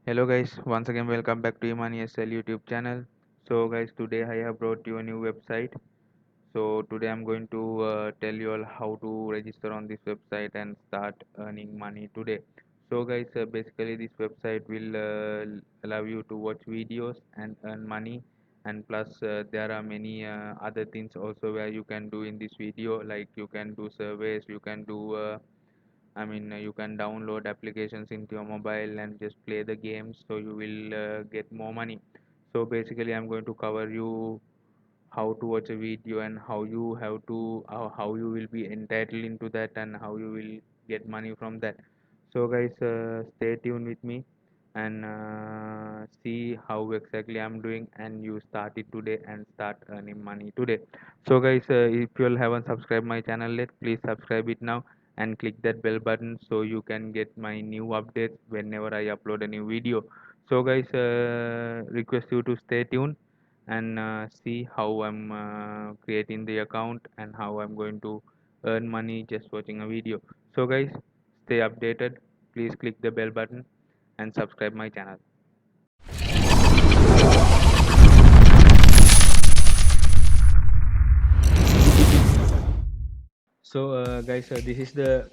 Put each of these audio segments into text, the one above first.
Hello guys, once again welcome back to Imani SL YouTube channel. So guys, today I have brought you a new website. So today I'm going to tell you all how to register on this website and start earning money today. So guys, basically this website will allow you to watch videos and earn money, and plus there are many other things also where you can do in this video, like you can do surveys, you can do you can download applications into your mobile and just play the games, so you will get more money. So basically, I'm going to cover you how to watch a video and how you will be entitled into that and how you will get money from that. So guys, stay tuned with me and see how exactly I'm doing, and you start it today and start earning money today. So guys, if you all haven't subscribed my channel yet, please subscribe it now and click that bell button so you can get my new updates whenever I upload a new video. So guys, request you to stay tuned and see how I'm creating the account and how I'm going to earn money just watching a video. So guys, stay updated. Please click the bell button and subscribe my channel. So guys, this is the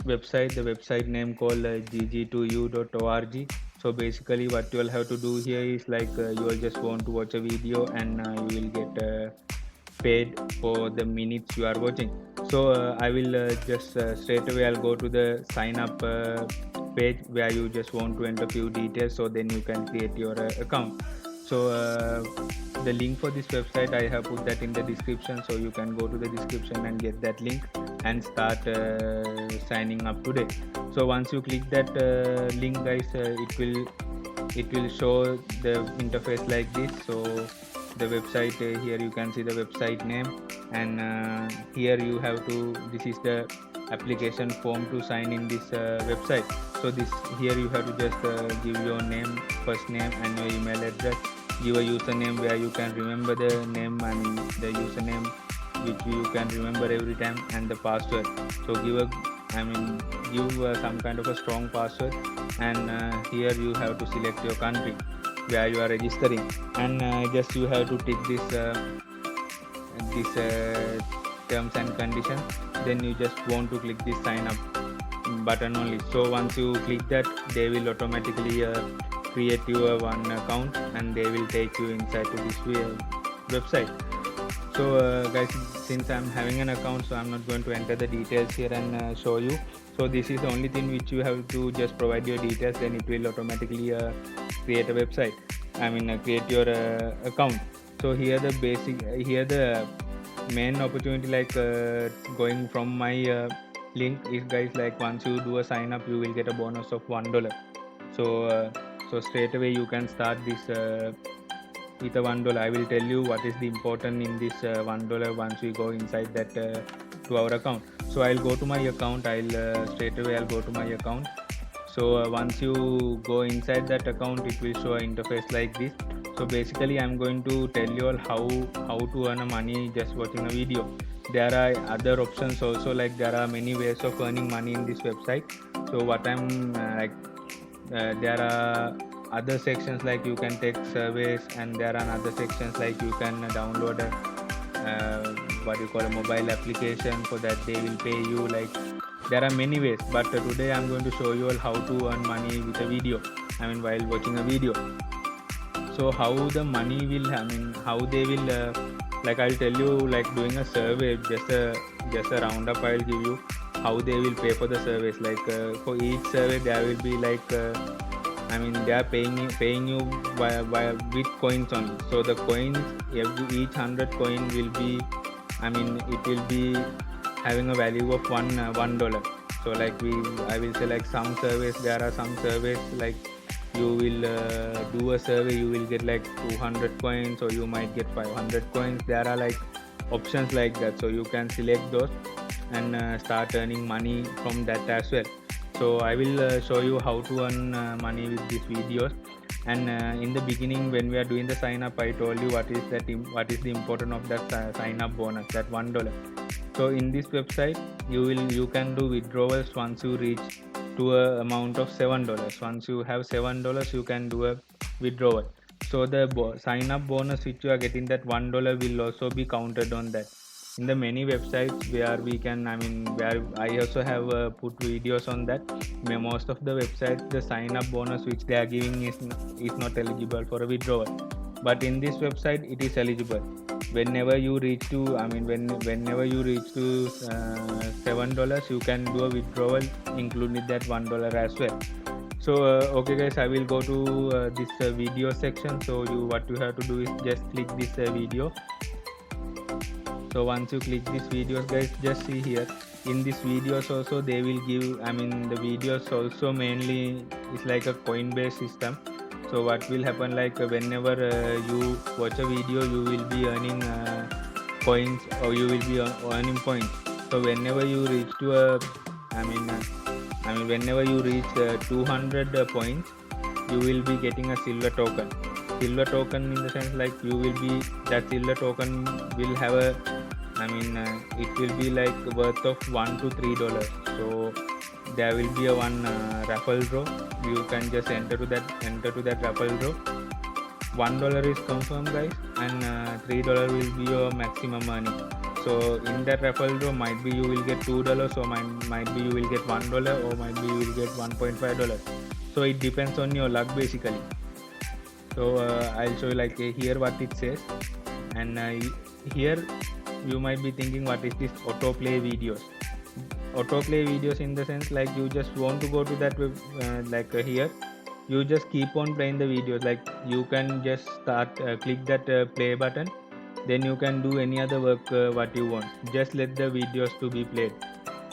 website name called gg2u.org. So basically what you all have to do here is like you all just want to watch a video and you will get paid for the minutes you are watching. So I will just straight away I'll go to the sign up page where you just want to enter few details, so then you can create your account. So the link for this website I have put that in the description, so you can go to the description and get that link and start signing up today. So once you click that link guys, it will show the interface like this. So the website, here you can see the website name, and here you have to, this is the application form to sign in this website. So this, here you have to just give your name, first name and your email address, give a username where you can remember the name and the username which you can remember every time, and the password. So give some kind of a strong password, and here you have to select your country where you are registering, and just you have to tick this terms and conditions. Then you just want to click this sign up button only. So once you click that, they will automatically create your one account and they will take you inside to this website. So guys, since I'm having an account, so I'm not going to enter the details here and show you. So this is the only thing which you have to just provide your details, then it will automatically create a website, create your account. So here the basic, here the main opportunity, like going from my link is guys, like once you do a sign up you will get a bonus of $1. So so straight away you can start this with a $1. I will tell you what is the important in this $1 once we go inside that to our account. So I'll go to my account, I'll straight away I'll go to my account. So once you go inside that account, it will show an interface like this. So basically I'm going to tell you all how to earn a money just watching a video. There are other options also, like there are many ways of earning money in this website. So what I'm there are other sections, like you can take surveys, and there are other sections like you can download a what you call a mobile application, for that they will pay you. Like there are many ways, but today I'm going to show you all how to earn money with a video, while watching a video. So how the money will, how they will like I'll tell you, like doing a survey, just a roundup I'll give you how they will pay for the surveys. Like for each survey there will be like they are paying you with coins only. So the coins, each 100 coin will be, it will be having a value of $1. So like I will say, like some surveys, there are some surveys like you will do a survey, you will get like 200 coins, or you might get 500 coins. There are like options like that, so you can select those and start earning money from that as well. So I will show you how to earn money with these videos. And in the beginning, when we are doing the sign up, I told you what is the importance of that sign up bonus, that $1. So in this website, you can do withdrawals once you reach to a amount of $7. Once you have $7, you can do a withdrawal. So the sign up bonus which you are getting, that $1 will also be counted on that. In the many websites where we can, where I also have put videos on that, most of the websites, the sign up bonus which they are giving is not eligible for a withdrawal, but in this website it is eligible. Whenever you reach to, whenever you reach to $7, you can do a withdrawal including that $1 as well. So okay guys, I will go to this video section. So what you have to do is just click this video. So once you click this videos guys, just see here in this videos also they will give, the videos also mainly is like a coin based system. So what will happen, like whenever you watch a video, you will be earning coins, or you will be earning points. So whenever you reach to a whenever you reach 200 points, you will be getting a silver token. Silver token in the sense like you will be, that silver token will have a, it will be like worth of $1 to $3. So there will be a one raffle draw. You can just enter to that raffle draw. $1 is confirmed guys, and $3 will be your maximum earning. So in that raffle draw, might be you will get $2, or might be you will get $1, or might be you will get $1.5. So it depends on your luck basically. So I'll show you like here what it says, and here you might be thinking, what is this autoplay videos? Autoplay videos in the sense like you just want to go to that web, here you just keep on playing the videos. Like you can just start click that play button, then you can do any other work what you want. Just let the videos to be played.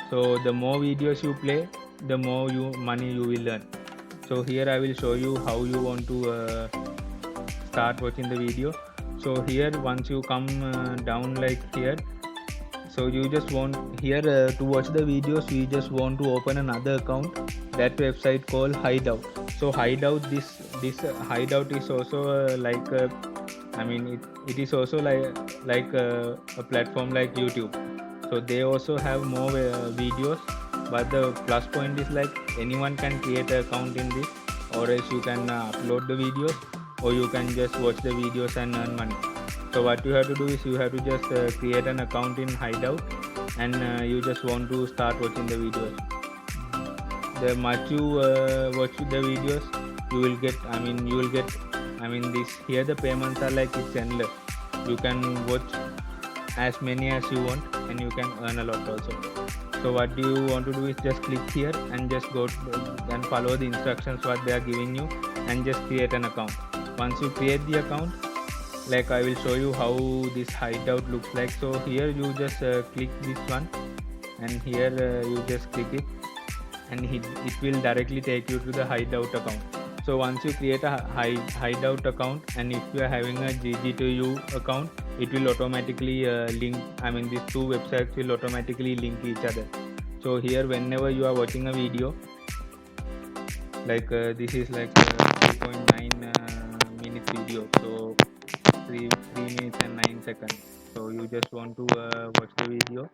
So the more videos you play, the more money you will earn. So here I will show you how you want to start watching the video. So here once you come down like here, so you just want here to watch the videos, you just want to open another account, that website called Hideout. So Hideout, this Hideout is also it is also like a platform like YouTube. So they also have more videos, but the plus point is like anyone can create an account in this, or else you can upload the videos, or you can just watch the videos and earn money. So what you have to do is you have to just create an account in Hideout, and you just want to start watching the videos. The much you watch the videos, you will get, this here the payments are like it's endless. You can watch as many as you want, and you can earn a lot also. So what you want to do is just click here and just go and follow the instructions what they are giving you, and just create an account. Once you create the account, like I will show you how this Hideout looks like. So here you just click this one, and here you just click it, and it will directly take you to the Hideout account. So once you create a Hideout account, and if you are having a GG2U account, it will automatically link, these two websites will automatically link each other. So here whenever you are watching a video, like this is like 3.9 minutes video, so 3 minutes and 9 seconds. So you just want to watch the video.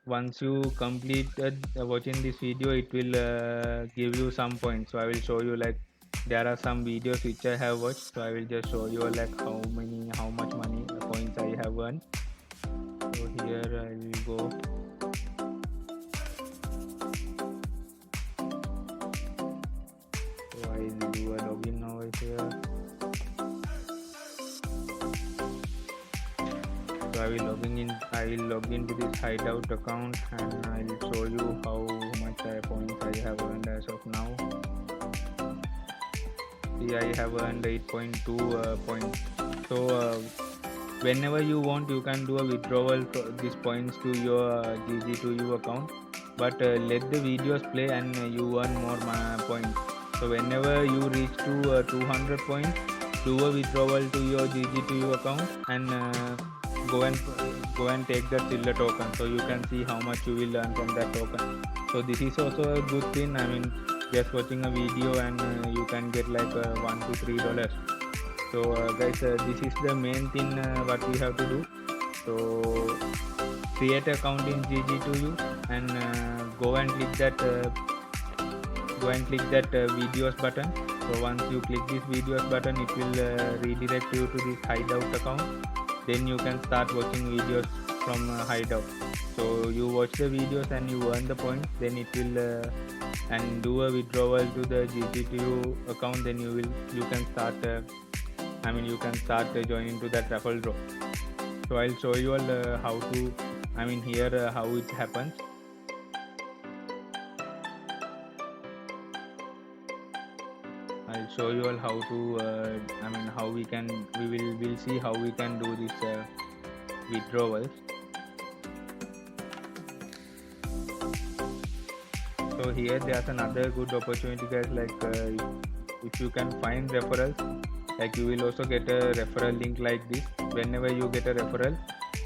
Once you completed watching this video, it will give you some points. So I will show you, like there are some videos which I have watched, so I will just show you like how much money points I have earned. So here I will go. So I will do a login over here. So I will log into this Hideout account, and I will show you how much points I have earned as of now. See, I have earned 8.2 points. So whenever you want, you can do a withdrawal for these points to your GG2U account, but let the videos play and you earn more points. So whenever you reach to 200 points, do a withdrawal to your GG2U account, and go and take that silver token, so you can see how much you will earn from that token. So this is also a good thing. Just watching a video, and you can get like $1 to $3. So guys, this is the main thing what you have to do. So create account in GG2U, and go and click that videos button. So once you click this videos button, it will redirect you to this Hideout account. Then you can start watching videos from Hideout. So you watch the videos and you earn the points, then it will and do a withdrawal to the GGTU account. Then you can start joining to that raffle draw. So I'll show you all how to here how it happens. I'll show you all how to we'll see how we can do this withdrawals. So here there's another good opportunity, guys, like if you can find referrals, like you will also get a referral link like this whenever you get a referral,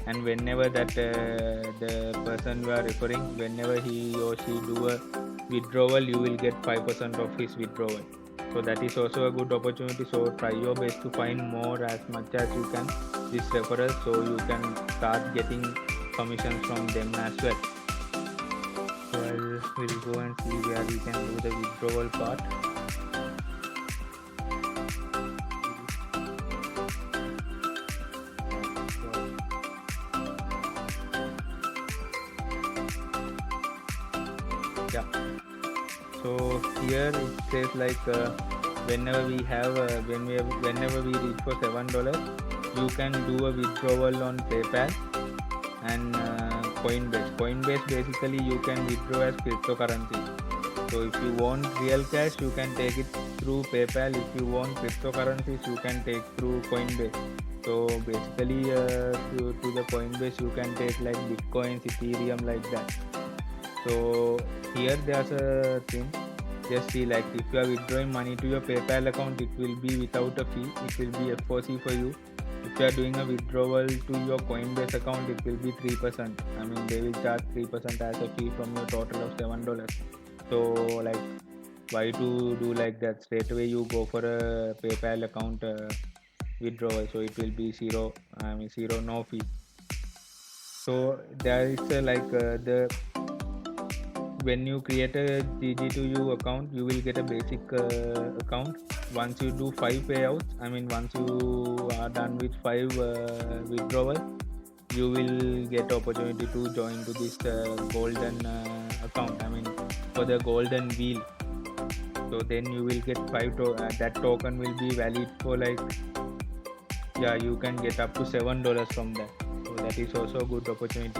and whenever that the person you are referring, whenever he or she do a withdrawal, you will get 5% of his withdrawal. So that is also a good opportunity. So try your best to find more as much as you can this referral, so you can start getting commissions from them as well. So we'll go and see where we can do the withdrawal part. Yeah. So here it says like whenever we reach for $7, you can do a withdrawal on PayPal and Coinbase. Coinbase basically you can withdraw as cryptocurrency. So if you want real cash, you can take it through PayPal. If you want cryptocurrencies, you can take through Coinbase. So basically to the Coinbase you can take like Bitcoin, Ethereum, like that. So here there's a thing, just see, like if you are withdrawing money to your PayPal account, it will be without a fee, it will be FOC for you. If you are doing a withdrawal to your Coinbase account, it will be 3%. They will charge 3% as a fee from your total of $7. So like, why to do like that? Straight away you go for a PayPal account withdrawal, so it will be zero, no fee. So there is when you create a GG2U account, you will get a basic account. Once you do 5 payouts, once you are done with 5 withdrawals, you will get opportunity to join to this golden account, for the golden wheel. So then you will get 5 that token will be valid for you can get up to $7 from that. So that is also a good opportunity.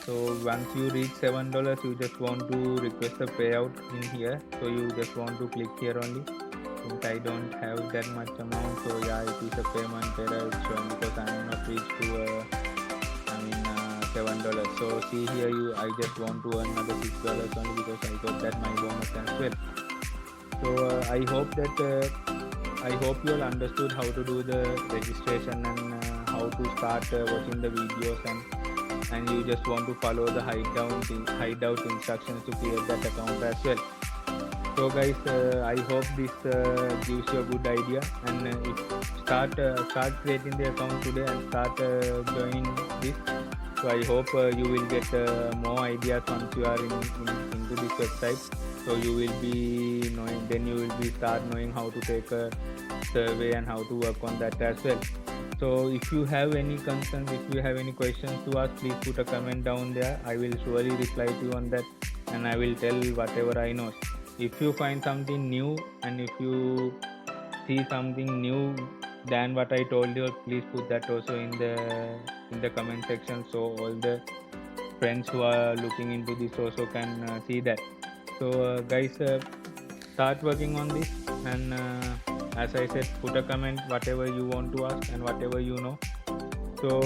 So once you reach $7, you just want to request a payout in here. So you just want to click here only. Since I don't have that much amount, so yeah, it is a payment error it's showing because I am not reached to $7. So see here, I just want to earn another $6 only because I got that my bonus as well. So I hope you all understood how to do the registration and how to start watching the videos, and you just want to follow the hideout instructions to create that account as well. So guys, I hope this gives you a good idea, and start creating the account today and start joining this. So I hope you will get more ideas once you are into this website. So you will be knowing, then you will be start knowing how to take a survey and how to work on that as well. So if you have any concerns, if you have any questions to ask, please put a comment down there. I will surely reply to you on that, and I will tell whatever I know. If you find something new, and if you see something new than what I told you, please put that also in the comment section, so all the friends who are looking into this also can see that. So guys, start working on this, and as I said, put a comment whatever you want to ask and whatever you know. So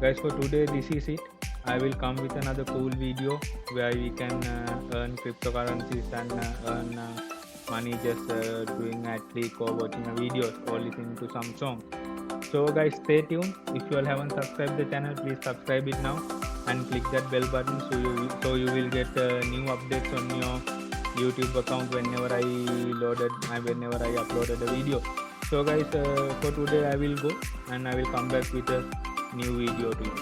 guys, for today this is it. I will come with another cool video where we can earn cryptocurrencies and earn money just doing a click or watching a video or listening to some song. So guys, stay tuned. If you all haven't subscribed the channel, please subscribe it now and click that bell button so you will get new updates on your YouTube account whenever I uploaded a video. So guys, for today I will go, and I will come back with a new video to you.